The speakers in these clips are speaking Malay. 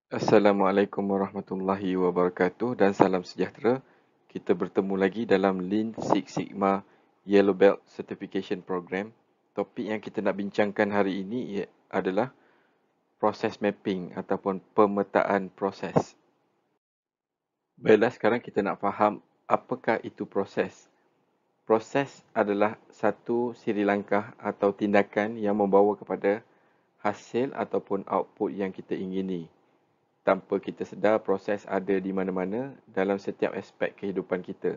Assalamualaikum warahmatullahi wabarakatuh dan salam sejahtera. Kita bertemu lagi dalam Lean Six Sigma Yellow Belt Certification Program. Topik yang kita nak bincangkan hari ini adalah proses mapping ataupun pemetaan proses. Baiklah, sekarang kita nak faham apakah itu proses. Proses adalah satu siri langkah atau tindakan yang membawa kepada hasil ataupun output yang kita ingini. Tanpa kita sedar, proses ada di mana-mana dalam setiap aspek kehidupan kita.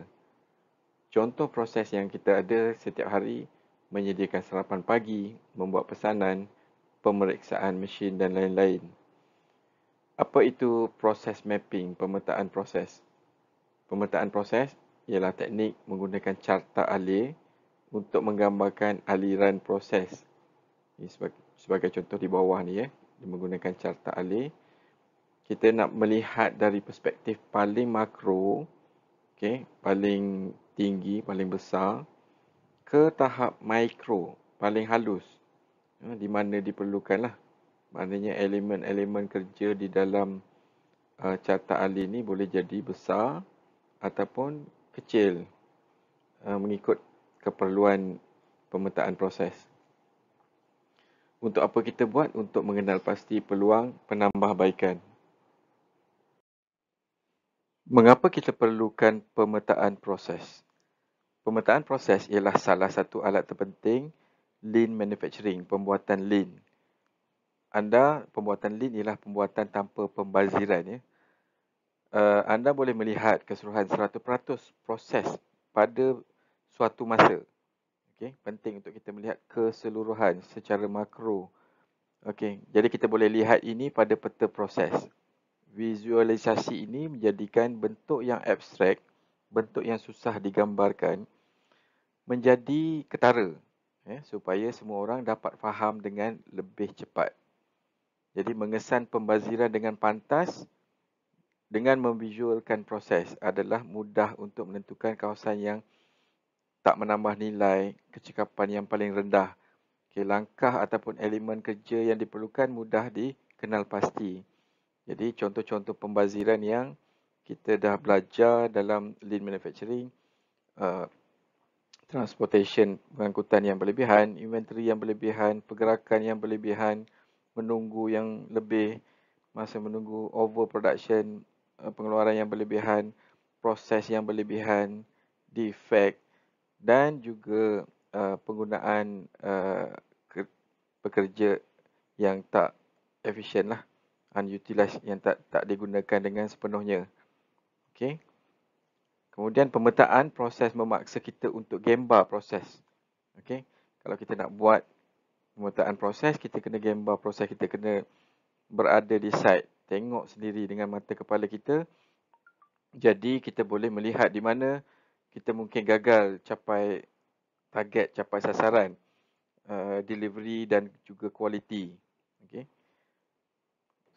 Contoh proses yang kita ada setiap hari, menyediakan sarapan pagi, membuat pesanan, pemeriksaan mesin dan lain-lain. Apa itu proses mapping, pemetaan proses? Pemetaan proses ialah teknik menggunakan carta alir untuk menggambarkan aliran proses. Ini sebagai contoh di bawah ni menggunakan carta alir. Kita nak melihat dari perspektif paling makro, paling tinggi, paling besar, ke tahap mikro, paling halus, di mana diperlukanlah. Maknanya elemen-elemen kerja di dalam carta alir ni boleh jadi besar ataupun kecil, mengikut keperluan pemetaan proses. Untuk apa kita buat? Untuk mengenal pasti peluang penambahbaikan. Mengapa kita perlukan pemetaan proses? Pemetaan proses ialah salah satu alat terpenting Lean Manufacturing, pembuatan Lean. Pembuatan Lean ialah pembuatan tanpa pembaziran. Anda boleh melihat keseluruhan 100% proses pada suatu masa. Penting untuk kita melihat keseluruhan secara makro. Jadi kita boleh lihat ini pada peta proses. Visualisasi ini menjadikan bentuk yang abstrak, bentuk yang susah digambarkan, menjadi ketara, supaya semua orang dapat faham dengan lebih cepat. Jadi mengesan pembaziran dengan pantas dengan memvisualkan proses adalah mudah untuk menentukan kawasan yang tak menambah nilai, kecekapan yang paling rendah. Langkah ataupun elemen kerja yang diperlukan mudah dikenal pasti. Jadi contoh-contoh pembaziran yang kita dah belajar dalam Lean Manufacturing, transportation, pengangkutan yang berlebihan, inventory yang berlebihan, pergerakan yang berlebihan, menunggu yang lebih, masa menunggu overproduction, pengeluaran yang berlebihan, proses yang berlebihan, defect dan juga penggunaan pekerja yang tak efisien lah, unutilized, yang tak digunakan dengan sepenuhnya. Kemudian pemetaan proses memaksa kita untuk gambar proses. Kalau kita nak buat pemetaan proses, kita kena gambar proses, kita kena berada di site, tengok sendiri dengan mata kepala kita. Jadi kita boleh melihat di mana kita mungkin gagal capai target, capai sasaran, delivery dan juga kualiti.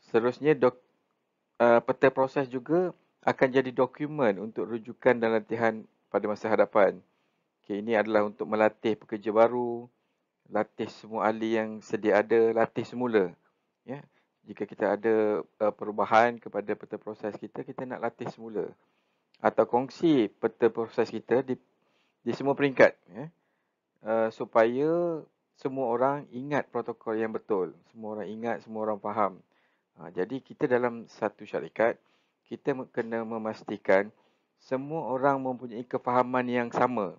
Seterusnya, peta proses juga akan jadi dokumen untuk rujukan dan latihan pada masa hadapan. Ini adalah untuk melatih pekerja baru, latih semua ahli yang sedia ada, latih semula. Jika kita ada perubahan kepada peta proses kita, kita nak latih semula. Atau kongsi peta proses kita di semua peringkat. Supaya semua orang ingat protokol yang betul. Semua orang ingat, semua orang faham. Jadi kita dalam satu syarikat, kita kena memastikan semua orang mempunyai kefahaman yang sama.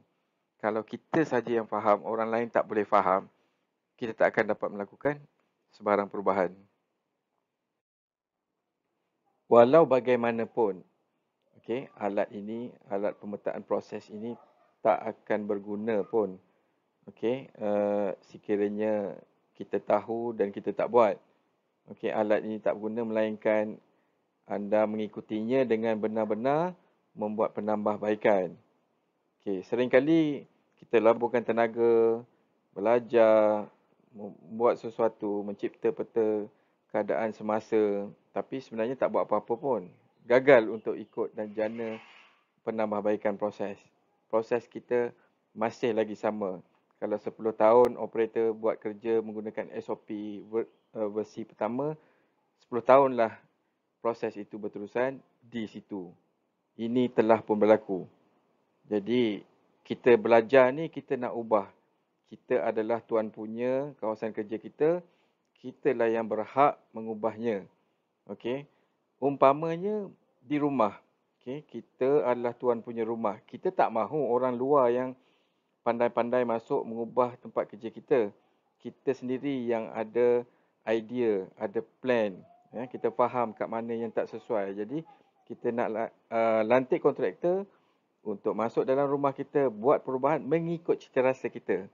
Kalau kita saja yang faham, orang lain tak boleh faham, kita tak akan dapat melakukan sebarang perubahan. Walau bagaimanapun, alat ini, alat pemetaan proses ini tak akan berguna pun. Sekiranya kita tahu dan kita tak buat. Alat ini tak berguna melainkan anda mengikutinya dengan benar-benar membuat penambahbaikan. Seringkali kita laburkan tenaga, belajar, membuat sesuatu, mencipta peta keadaan semasa, tapi sebenarnya tak buat apa-apa pun. Gagal untuk ikut dan jana penambahbaikan proses. Proses kita masih lagi sama. Kalau 10 tahun operator buat kerja menggunakan SOP versi pertama, 10 tahunlah proses itu berterusan di situ. Ini telah pun berlaku. Jadi kita belajar ni kita nak ubah. Kita adalah tuan punya kawasan kerja kita. Kitalah yang berhak mengubahnya. Okey. Umpamanya di rumah. Okey, kita adalah tuan punya rumah. Kita tak mahu orang luar yang pandai-pandai masuk mengubah tempat kerja kita. Kita sendiri yang ada idea, ada plan. Ya, kita faham kat mana yang tak sesuai. Jadi kita nak lantik kontraktor untuk masuk dalam rumah kita, buat perubahan mengikut cita rasa kita.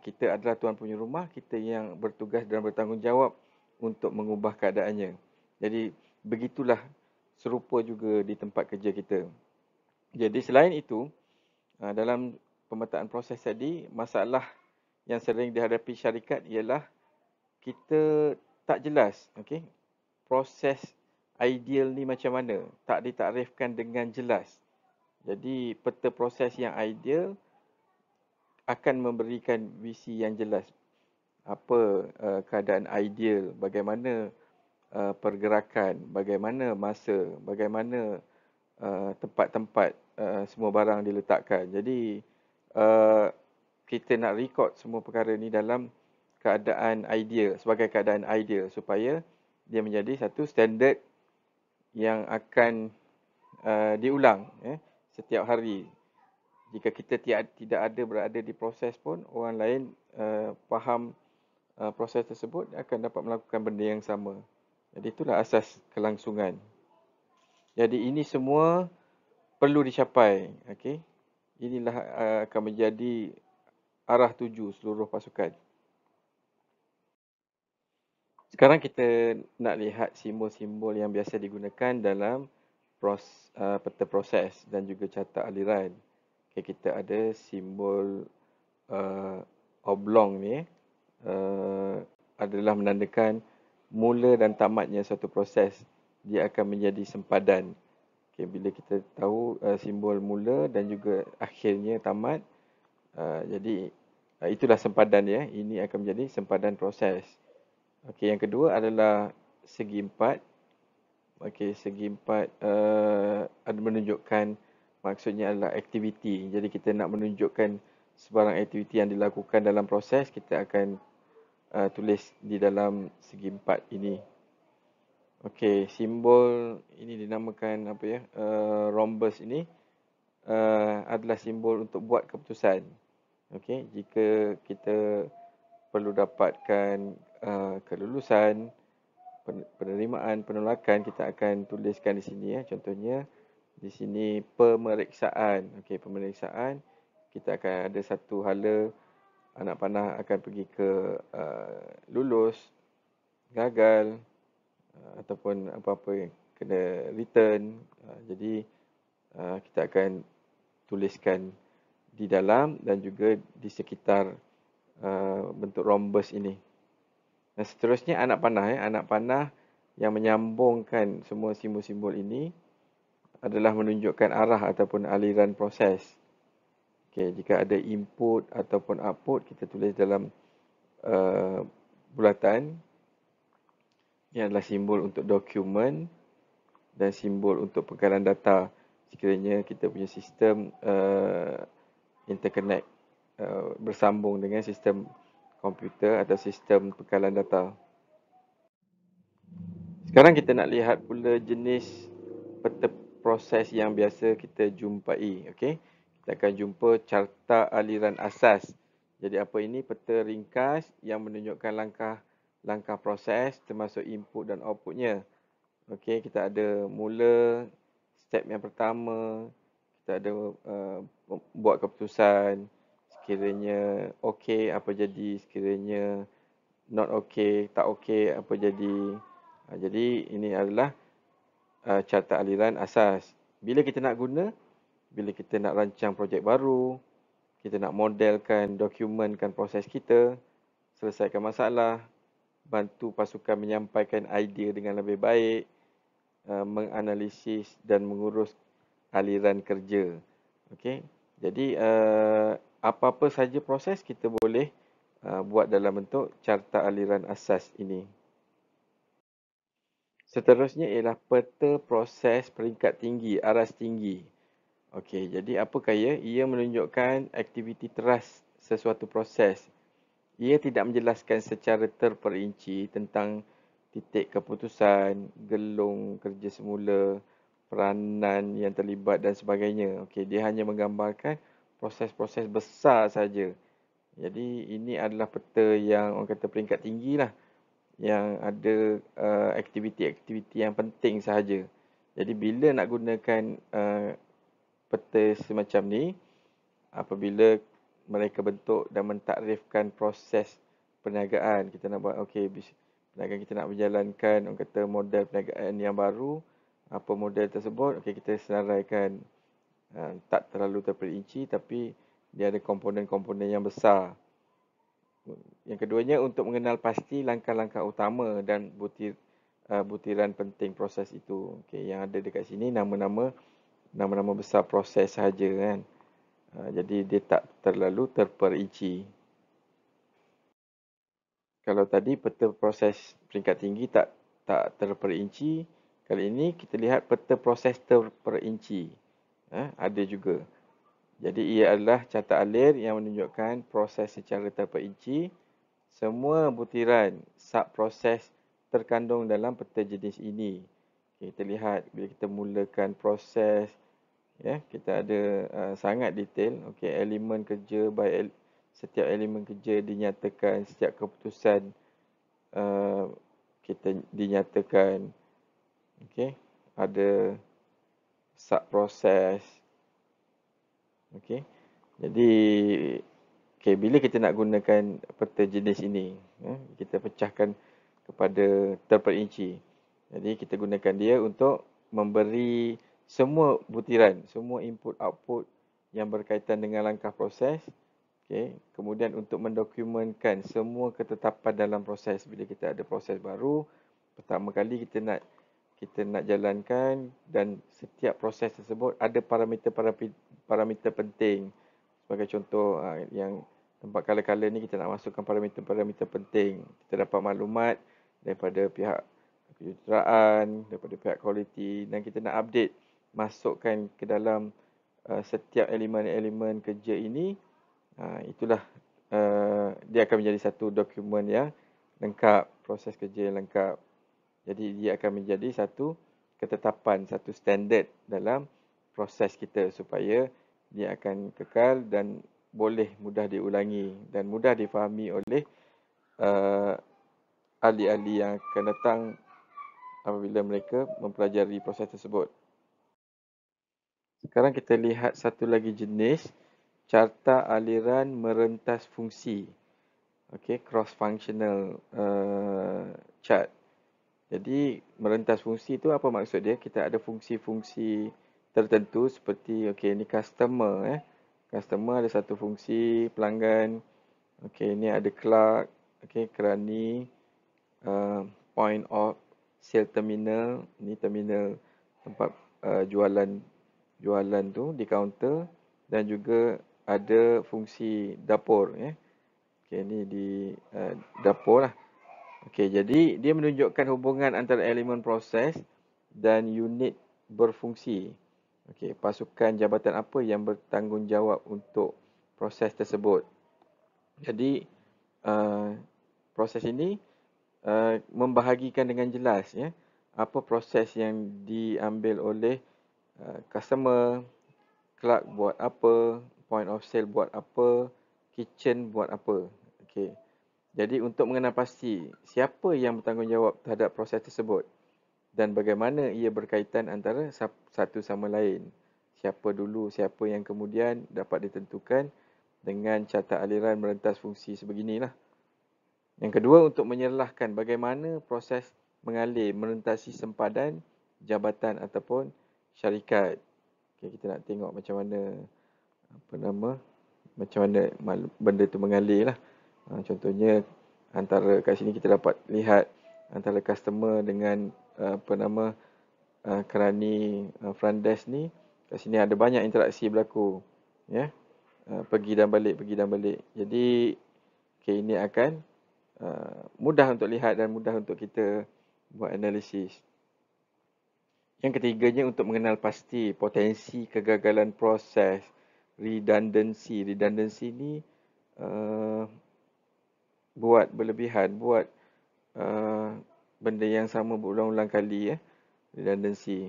Kita adalah tuan punya rumah, kita yang bertugas dan bertanggungjawab untuk mengubah keadaannya. Jadi begitulah serupa juga di tempat kerja kita. Jadi selain itu, dalam pemetaan proses tadi, masalah yang sering dihadapi syarikat ialah kita tak jelas, okey, proses ideal ni macam mana, tak ditakrifkan dengan jelas. Jadi peta proses yang ideal akan memberikan visi yang jelas. Apa keadaan ideal, bagaimana pergerakan, bagaimana masa, bagaimana tempat-tempat semua barang diletakkan. Jadi kita nak record semua perkara ni dalam keadaan ideal, sebagai keadaan ideal supaya dia menjadi satu standard yang akan diulang setiap hari. Jika kita tidak ada berada di proses pun, orang lain faham proses tersebut akan dapat melakukan benda yang sama. Jadi itulah asas kelangsungan. Jadi ini semua perlu dicapai. Okay? Inilah akan menjadi arah tuju seluruh pasukan. Sekarang kita nak lihat simbol-simbol yang biasa digunakan dalam peta proses dan juga carta aliran. Okay, kita ada simbol oblong ni adalah menandakan mula dan tamatnya satu proses. Dia akan menjadi sempadan. Okay, bila kita tahu simbol mula dan juga akhirnya tamat, jadi itulah sempadan dia. Ini akan menjadi sempadan proses. Okay, yang kedua adalah segi empat. Okay, segi empat ada menunjukkan, maksudnya adalah aktiviti. Jadi kita nak menunjukkan sebarang aktiviti yang dilakukan dalam proses, kita akan tulis di dalam segi empat ini. Okey, simbol ini dinamakan apa ya? Rhombus ini adalah simbol untuk buat keputusan. Okey, jika kita perlu dapatkan kelulusan, penerimaan, penolakan, kita akan tuliskan di sini ya. Contohnya di sini pemeriksaan. Okey, pemeriksaan kita akan ada satu hala anak panah akan pergi ke lulus, gagal, ataupun apa-apa yang kena return. Jadi kita akan tuliskan di dalam dan juga di sekitar bentuk rhombus ini. Dan seterusnya anak panah anak panah yang menyambungkan semua simbol-simbol ini adalah menunjukkan arah ataupun aliran proses. Okay, jika ada input ataupun output, kita tulis dalam bulatan. Ini adalah simbol untuk dokumen dan simbol untuk pengkalan data. Sekiranya kita punya sistem interconnect bersambung dengan sistem komputer atau sistem pengkalan data. Sekarang kita nak lihat pula jenis peta proses yang biasa kita jumpai. Okay? Kita akan jumpa carta aliran asas. Jadi apa ini? Peta ringkas yang menunjukkan langkah proses termasuk input dan outputnya. Okey, kita ada mula, step yang pertama, kita ada buat keputusan, sekiranya okey apa jadi, sekiranya not okey, tak okey apa jadi. Jadi ini adalah carta aliran asas. Bila kita nak guna, bila kita nak rancang projek baru, kita nak modelkan, dokumenkan proses kita, selesaikan masalah, bantu pasukan menyampaikan idea dengan lebih baik, menganalisis dan mengurus aliran kerja. Okey. Jadi apa-apa saja proses kita boleh buat dalam bentuk carta aliran asas ini. Seterusnya ialah peta proses peringkat tinggi, aras tinggi. Okey, jadi apakah ia? Ia menunjukkan aktiviti teras sesuatu proses. Ia tidak menjelaskan secara terperinci tentang titik keputusan, gelung kerja semula, peranan yang terlibat dan sebagainya. Okey, dia hanya menggambarkan proses-proses besar saja. Jadi ini adalah peta yang orang kata peringkat tinggi lah, yang ada aktiviti-aktiviti yang penting sahaja. Jadi bila nak gunakan peta semacam ni, apabila mereka bentuk dan mentakrifkan proses perniagaan, kita nak buat perniagaan kita nak berjalankan orang kata model perniagaan yang baru, apa model tersebut, kita senaraikan, tak terlalu terperinci tapi dia ada komponen-komponen yang besar. Yang keduanya, untuk mengenal pasti langkah-langkah utama dan butiran penting proses itu. Yang ada dekat sini nama-nama besar proses sahaja kan. Jadi dia tak terlalu terperinci. Kalau tadi peta proses peringkat tinggi tak terperinci, kali ini kita lihat peta proses terperinci. Ada juga. Jadi ia adalah carta alir yang menunjukkan proses secara terperinci. Semua butiran sub-proses terkandung dalam peta jenis ini. Kita lihat bila kita mulakan proses, kita ada sangat detail. Elemen kerja, setiap elemen kerja dinyatakan, setiap keputusan kita dinyatakan. Ada sub-proses. Jadi bila kita nak gunakan peta jenis ini, kita pecahkan kepada terperinci. Jadi kita gunakan dia untuk memberi semua butiran, semua input output yang berkaitan dengan langkah proses. Kemudian untuk mendokumentkan semua ketetapan dalam proses. Bila kita ada proses baru, pertama kali kita nak jalankan, dan setiap proses tersebut ada parameter penting. Sebagai contoh, yang tempat kala-kala ni kita nak masukkan parameter-parameter penting. Kita dapat maklumat daripada pihak kejuruteraan, daripada pihak kualiti, dan kita nak update, masukkan ke dalam setiap elemen-elemen kerja ini. Itulah dia akan menjadi satu dokumen yang lengkap, proses kerja yang lengkap. Jadi dia akan menjadi satu ketetapan, satu standard dalam proses kita, supaya dia akan kekal dan boleh mudah diulangi dan mudah difahami oleh ahli-ahli yang akan datang apabila mereka mempelajari proses tersebut. Sekarang kita lihat satu lagi jenis, carta aliran merentas fungsi. Cross-functional chart. Jadi merentas fungsi itu apa maksud dia? Kita ada fungsi-fungsi tertentu seperti ini customer. Customer ada satu fungsi, pelanggan. Ini ada clerk, kerani, point of sale terminal. Ini terminal tempat jualan tu di kaunter, dan juga ada fungsi dapur. Ini di dapur lah. Jadi dia menunjukkan hubungan antara elemen proses dan unit berfungsi. Pasukan jabatan apa yang bertanggungjawab untuk proses tersebut. Jadi proses ini membahagikan dengan jelas apa proses yang diambil oleh customer, clerk buat apa, point of sale buat apa, kitchen buat apa. Jadi untuk mengenal pasti siapa yang bertanggungjawab terhadap proses tersebut dan bagaimana ia berkaitan antara satu sama lain. Siapa dulu, siapa yang kemudian, dapat ditentukan dengan carta aliran merentas fungsi sebeginilah. Yang kedua, untuk menyerlahkan bagaimana proses mengalir merentasi sempadan, jabatan ataupun syarikat. Kita nak tengok macam mana benda tu mengalir lah. Contohnya antara kat sini kita dapat lihat antara customer dengan kerani front desk ni. Kat sini ada banyak interaksi berlaku, pergi dan balik. Jadi ini akan mudah untuk lihat dan mudah untuk kita buat analisis. Yang ketiganya untuk mengenal pasti potensi kegagalan proses, redundancy. Redundancy ni buat berlebihan, buat benda yang sama berulang-ulang kali, redundancy.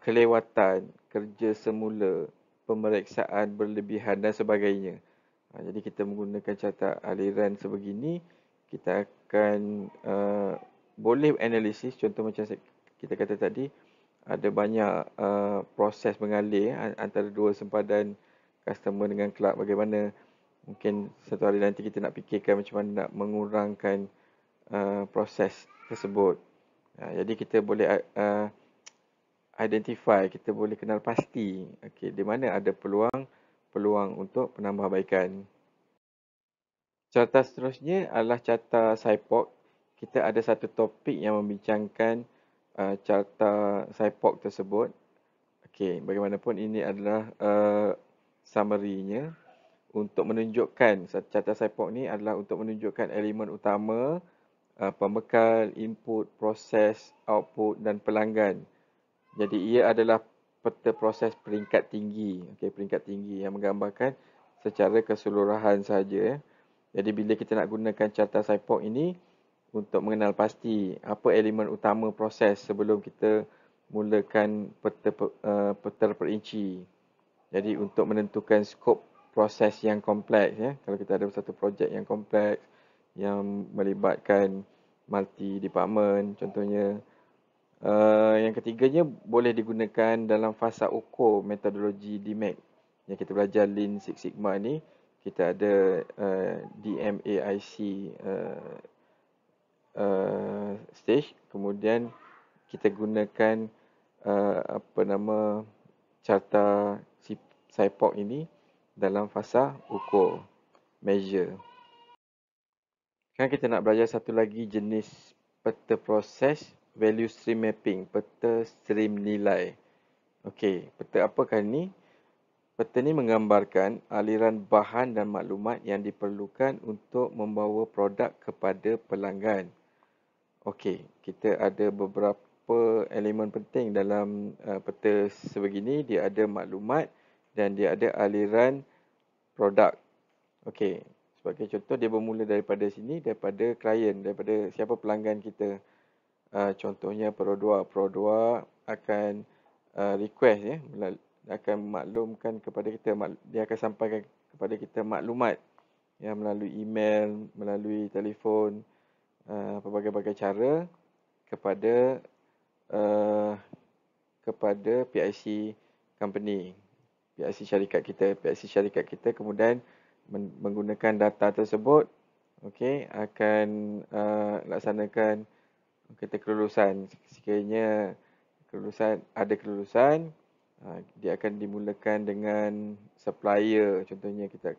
Kelewatan, kerja semula, pemeriksaan berlebihan dan sebagainya. Jadi kita menggunakan carta aliran sebegini, kita akan boleh analisis. Contoh macam kita kata tadi, ada banyak proses mengalir antara dua sempadan customer dengan clerk. Bagaimana mungkin satu hari nanti kita nak fikirkan macam mana nak mengurangkan proses tersebut. Jadi kita boleh identify, kita boleh kenal pasti di mana ada peluang untuk penambahbaikan. Carta seterusnya adalah carta SIPOC. Kita ada satu topik yang membincangkan carta SIPOC tersebut. Bagaimanapun ini adalah summary-nya. Untuk menunjukkan, carta SIPOC ni adalah untuk menunjukkan elemen utama, pembekal, input, proses, output dan pelanggan. Jadi ia adalah peta proses peringkat tinggi. Peringkat tinggi yang menggambarkan secara keseluruhan sahaja. Jadi bila kita nak gunakan carta SIPOC ini untuk mengenal pasti apa elemen utama proses sebelum kita mulakan peta perinci. Jadi untuk menentukan skop proses yang kompleks, kalau kita ada satu projek yang kompleks yang melibatkan multi department contohnya. Yang ketiganya boleh digunakan dalam fasa ukur metodologi DMAIC. Yang kita belajar Lean Six Sigma ni, kita ada DMAIC stage. Kemudian kita gunakan carta SIPOC ini dalam fasa ukur, measure. Sekarang kita nak belajar satu lagi jenis peta proses, value stream mapping, peta stream nilai. Peta apakah ni? Peta ni menggambarkan aliran bahan dan maklumat yang diperlukan untuk membawa produk kepada pelanggan. Kita ada beberapa elemen penting dalam peta sebegini. Dia ada maklumat dan dia ada aliran produk. Sebagai contoh, dia bermula daripada sini, daripada klien, daripada siapa pelanggan kita. Contohnya Perodua. Perodua akan request, akan maklumkan kepada kita, dia akan sampaikan kepada kita maklumat melalui email, melalui telefon, pelbagai-bagai cara kepada PIC company, PIC syarikat kita. PIC syarikat kita kemudian menggunakan data tersebut akan laksanakan kita kelulusan. Sekiranya ada kelulusan, dia akan dimulakan dengan supplier. Contohnya kita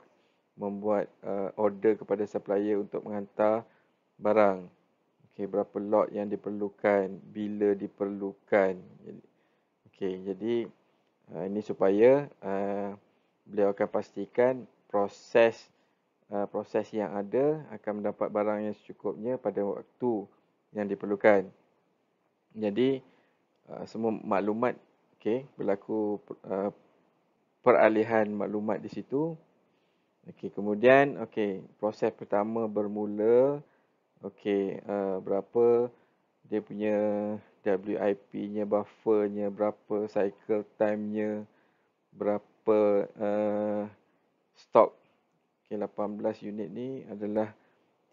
membuat order kepada supplier untuk menghantar barang. Berapa lot yang diperlukan, bila diperlukan. Jadi ini supaya beliau akan pastikan proses yang ada akan mendapat barang yang secukupnya pada waktu yang diperlukan. Jadi semua maklumat berlaku peralihan maklumat di situ. Kemudian proses pertama bermula. Berapa dia punya WIP-nya, buffer-nya, berapa cycle time-nya, berapa stok. 18 unit ni adalah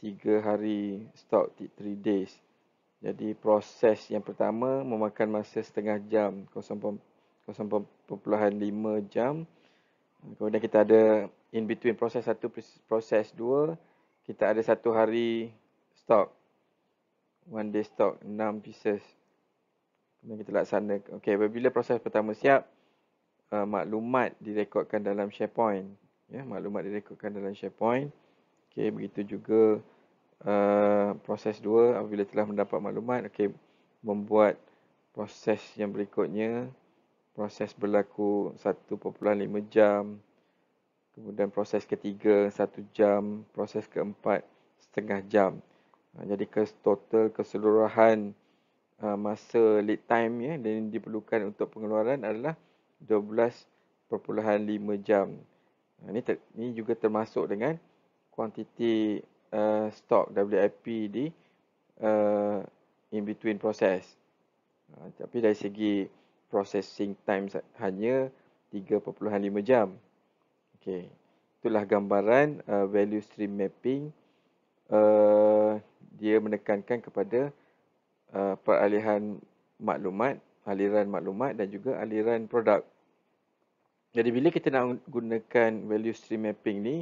3 hari stok, 3 days. Jadi proses yang pertama memakan masa setengah jam, 0.5 jam. Kemudian kita ada in between proses 1, proses 2, kita ada 1 hari stok. 1 day stock, 6 pieces. Kemudian kita laksanakan. Apabila proses pertama siap, maklumat direkodkan dalam SharePoint. Maklumat direkodkan dalam SharePoint. Begitu juga proses 2, apabila telah mendapat maklumat, membuat proses yang berikutnya. Proses berlaku 1.5 jam. Kemudian proses ketiga 1 jam. Proses keempat setengah jam. Jadi total keseluruhan masa lead time dan diperlukan untuk pengeluaran adalah 12.5 jam. Ini juga termasuk dengan kuantiti stok WIP di in between proses. Tapi dari segi processing time hanya 3.5 jam. Okey. Itulah gambaran value stream mapping. Dia menekankan kepada peralihan maklumat, aliran maklumat dan juga aliran produk. Jadi bila kita nak gunakan value stream mapping ni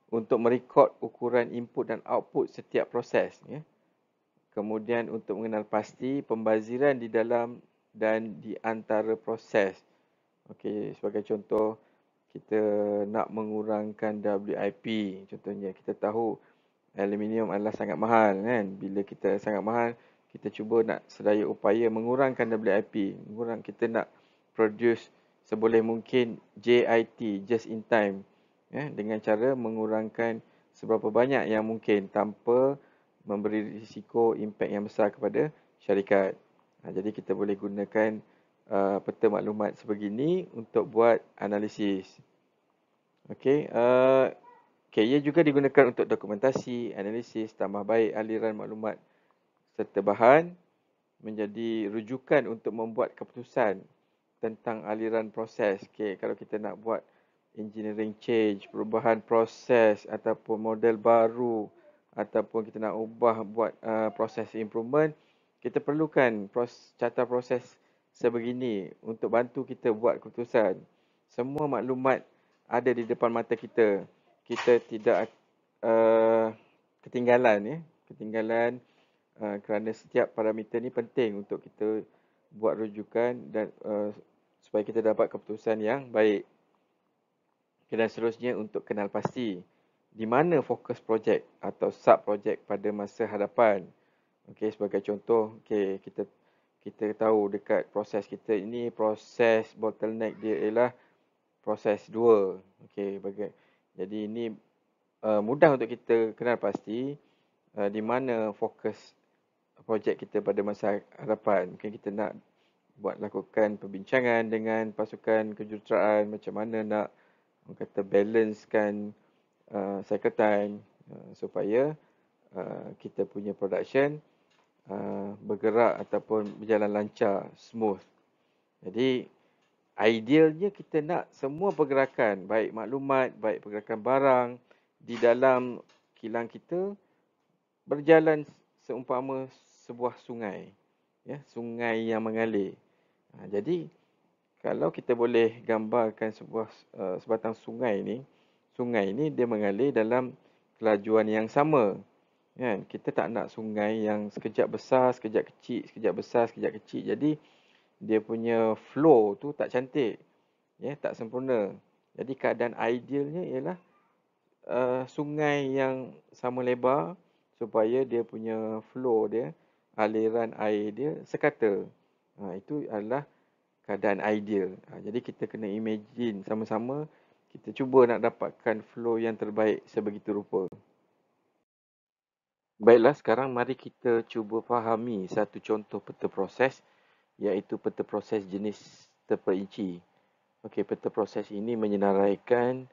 untuk merekod ukuran input dan output setiap proses, Kemudian untuk mengenal pasti pembaziran di dalam dan di antara proses. Okey, sebagai contoh, kita nak mengurangkan WIP. Contohnya, kita tahu aluminium adalah sangat mahal kan. Bila kita sangat mahal, kita cuba nak sedaya upaya mengurangkan WIP. Kita nak produce seboleh mungkin JIT, just in time. Dengan cara mengurangkan seberapa banyak yang mungkin tanpa memberi risiko impak yang besar kepada syarikat. Jadi kita boleh gunakan peta maklumat sebegini untuk buat analisis. Okey, ia juga digunakan untuk dokumentasi, analisis, tambah baik aliran maklumat serta bahan menjadi rujukan untuk membuat keputusan tentang aliran proses. Kalau kita nak buat engineering change, perubahan proses ataupun model baru, ataupun kita nak buat proses improvement, kita perlukan carta proses sebegini untuk bantu kita buat keputusan. Semua maklumat ada di depan mata kita. Kita tidak ketinggalan kerana setiap parameter ni penting untuk kita buat rujukan dan supaya kita dapat keputusan yang baik. Dan seterusnya untuk kenal pasti di mana fokus projek atau sub projek pada masa hadapan. Okey, sebagai contoh, kita tahu dekat proses kita ini, proses bottleneck dia ialah proses 2. Okey, jadi ini mudah untuk kita kenal pasti di mana fokus projek kita pada masa hadapan. Mungkin kita nak lakukan perbincangan dengan pasukan kejuruteraan macam mana nak balancekan cycle time supaya kita punya production bergerak ataupun berjalan lancar, smooth. Jadi idealnya kita nak semua pergerakan, baik maklumat, baik pergerakan barang di dalam kilang kita berjalan seumpama sebuah sungai, sungai yang mengalir. Jadi kalau kita boleh gambarkan sebatang sungai ni dia mengalir dalam kelajuan yang sama. Kan? Kita tak nak sungai yang sekejap besar, sekejap kecil, sekejap besar, sekejap kecil. Jadi dia punya flow tu tak cantik. Tak sempurna. Jadi keadaan idealnya ialah sungai yang sama lebar supaya dia punya flow dia, aliran air dia sekata. Itu adalah keadaan ideal. Jadi kita kena imagine sama-sama, kita cuba nak dapatkan flow yang terbaik sebegitu rupa. Baiklah, sekarang mari kita cuba fahami satu contoh peta proses, iaitu peta proses jenis terperinci. Okey, peta proses ini menyenaraikan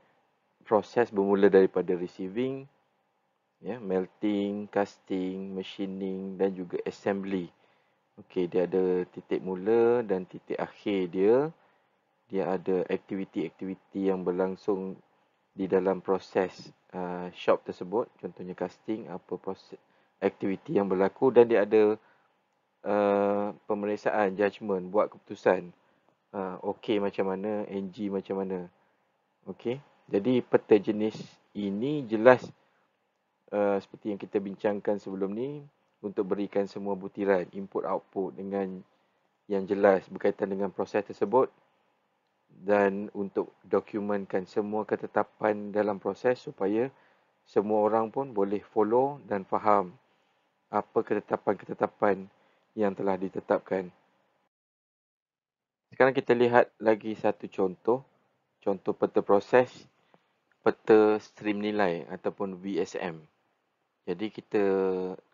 proses bermula daripada receiving, melting, casting, machining dan juga assembly. Okey, dia ada titik mula dan titik akhir dia. Dia ada aktiviti-aktiviti yang berlangsung di dalam proses shop tersebut. Contohnya casting, apa proses aktiviti yang berlaku, dan dia ada pemeriksaan, judgement, buat keputusan. Okey macam mana, NG macam mana. Okey, jadi peta jenis ini jelas seperti yang kita bincangkan sebelum ni, untuk berikan semua butiran input-output dengan yang jelas berkaitan dengan proses tersebut, dan untuk dokumenkan semua ketetapan dalam proses supaya semua orang pun boleh follow dan faham apa ketetapan-ketetapan yang telah ditetapkan. Sekarang kita lihat lagi satu contoh peta proses, peta stream nilai ataupun VSM. Jadi kita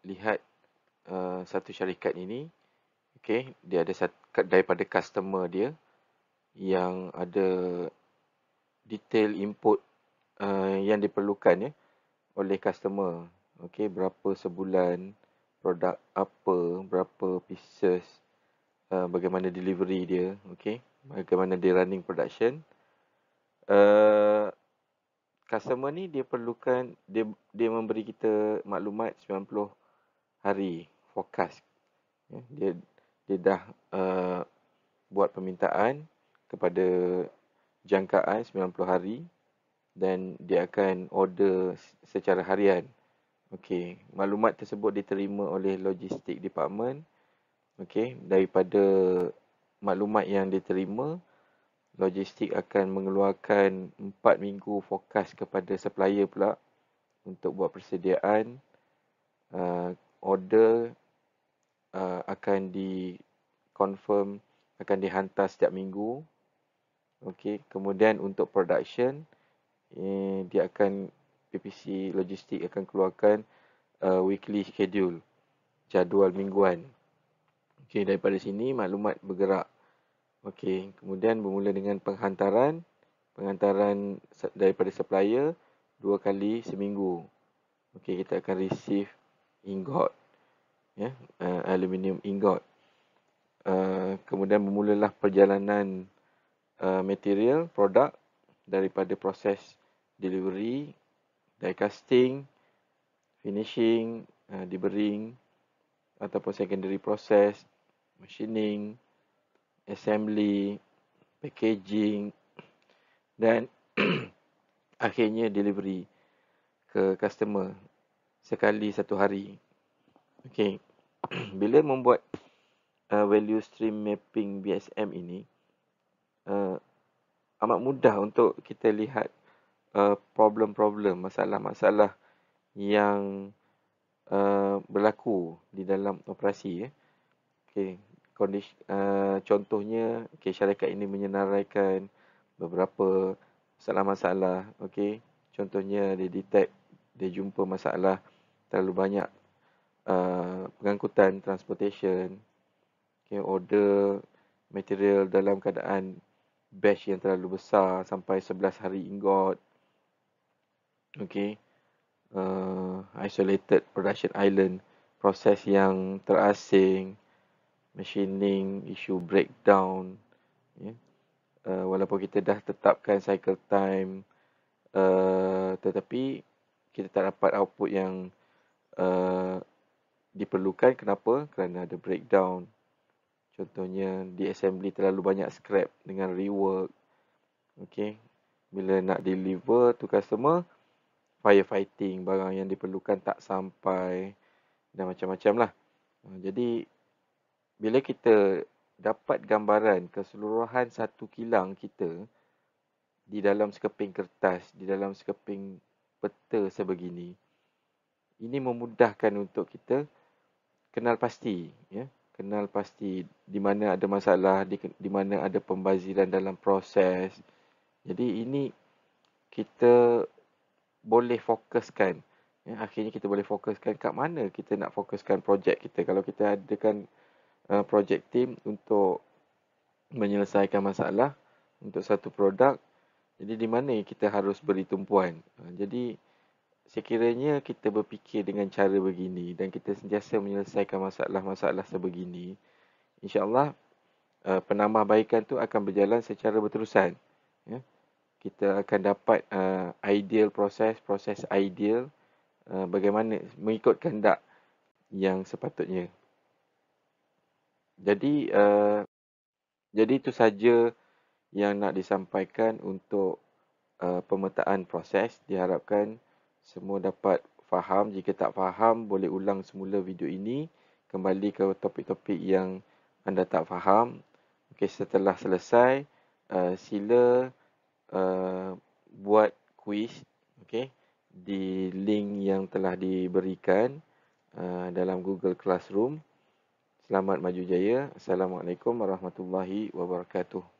lihat satu syarikat ini, Okey, dia ada daripada customer dia yang ada detail input yang diperlukan oleh customer. Okey, berapa sebulan, produk apa, berapa pieces, bagaimana delivery dia, okey, bagaimana dia running production. Customer ni dia perlukan, dia memberi kita maklumat 90 hari forecast. Dia dah buat permintaan kepada jangkaan 90 hari dan dia akan order secara harian. Okey, maklumat tersebut diterima oleh logistik department. Okey, daripada maklumat yang diterima, logistik akan mengeluarkan 4 minggu forecast kepada supplier pula untuk buat persediaan. Order akan di-confirm, akan dihantar setiap minggu. Okey, kemudian untuk production, dia akan, PPC logistik akan keluarkan weekly schedule, jadual mingguan. Okey, daripada sini maklumat bergerak. Okey, kemudian bermula dengan penghantaran daripada supplier 2 kali seminggu. Okey, kita akan receive ingot, aluminium ingot. Kemudian bermulalah perjalanan material, produk daripada proses delivery, die casting, finishing, deburring ataupun secondary process, machining, assembly, packaging dan akhirnya delivery ke customer sekali satu hari. Okey. Bila membuat value stream mapping BSM ini, amat mudah untuk kita lihat problem-problem, masalah-masalah yang berlaku di dalam operasi. Okey, contohnya, syarikat ini menyenaraikan beberapa masalah-masalah. Okey, contohnya dia jumpa masalah terlalu banyak pengangkutan, transportation. Okey, order material dalam keadaan batch yang terlalu besar sampai 11 hari ingot. Okey, isolated production island, proses yang terasing, machining, issue breakdown. Walaupun kita dah tetapkan cycle time, tetapi kita tak dapat output yang diperlukan. Kenapa? Kerana ada breakdown. Contohnya, di assembly terlalu banyak scrap dengan rework. Okey, bila nak deliver to customer, firefighting, barang yang diperlukan tak sampai dan macam-macam lah. Jadi, bila kita dapat gambaran keseluruhan satu kilang kita di dalam sekeping kertas, di dalam sekeping peta sebegini, ini memudahkan untuk kita kenal pasti, kenal pasti di mana ada masalah, di mana ada pembaziran dalam proses. Jadi ini kita boleh fokuskan. Akhirnya kita boleh fokuskan kat mana kita nak fokuskan projek kita. Kalau kita adakan project team untuk menyelesaikan masalah untuk satu produk, jadi di mana kita harus beri tumpuan. Jadi sekiranya kita berfikir dengan cara begini dan kita sentiasa menyelesaikan masalah-masalah sebegini, insya-Allah penambahbaikan tu akan berjalan secara berterusan. Kita akan dapat ideal proses ideal, bagaimana mengikut kehendak yang sepatutnya. Jadi itu saja yang nak disampaikan untuk pemetaan proses. Diharapkan semua dapat faham. Jika tak faham, boleh ulang semula video ini, kembali ke topik-topik yang anda tak faham. Okey, setelah selesai, sila buat quiz, okey, di link yang telah diberikan dalam Google Classroom. Selamat maju jaya. Assalamualaikum warahmatullahi wabarakatuh.